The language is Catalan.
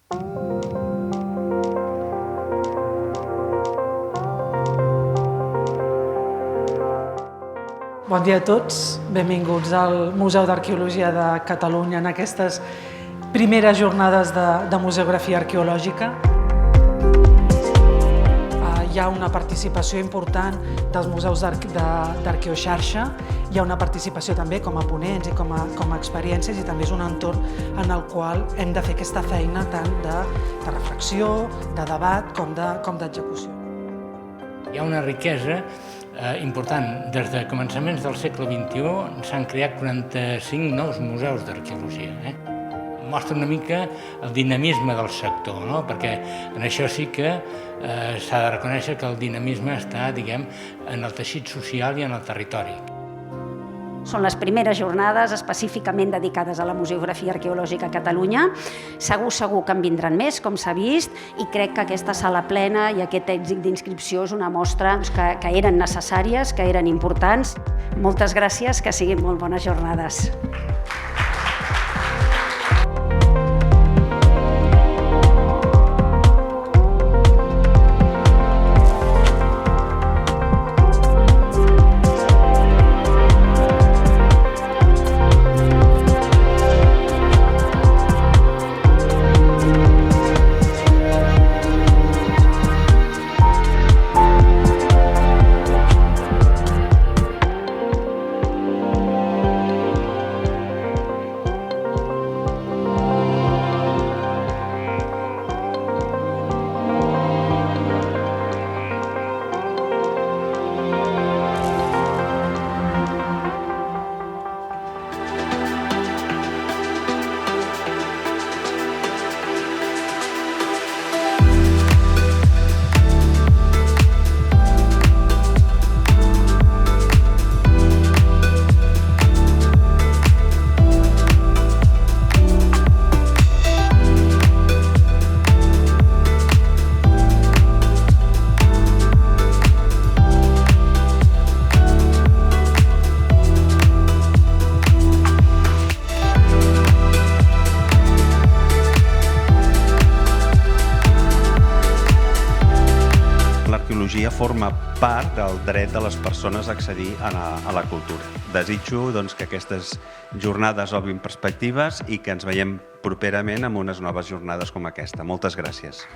Bon dia a tots, benvinguts al Museu d'Arqueologia de Catalunya en aquestes primeres jornades de museografia arqueològica. Hi ha una participació important dels museus d'Arqueoxarxa, hi ha una participació també com a ponents i com a experiències, i també és un entorn en el qual hem de fer aquesta feina tant de reflexió, de debat com d'execució. Hi ha una riquesa important. Des de començaments del segle XXI s'han creat 45 nous museus d'arqueologia. Mostra una mica el dinamisme del sector, perquè en això sí que s'ha de reconèixer que el dinamisme està, diguem, en el teixit social i en el territori. Són les primeres jornades específicament dedicades a la museografia arqueològica a Catalunya. Segur que en vindran més, com s'ha vist, i crec que aquesta sala plena i aquest èxit d'inscripció és una mostra que eren necessàries, que eren importants. Moltes gràcies, que siguin molt bones jornades. L'arqueologia forma part del dret de les persones a accedir a la cultura. Desitjo que aquestes jornades obrin perspectives i que ens veiem properament amb unes noves jornades com aquesta. Moltes gràcies.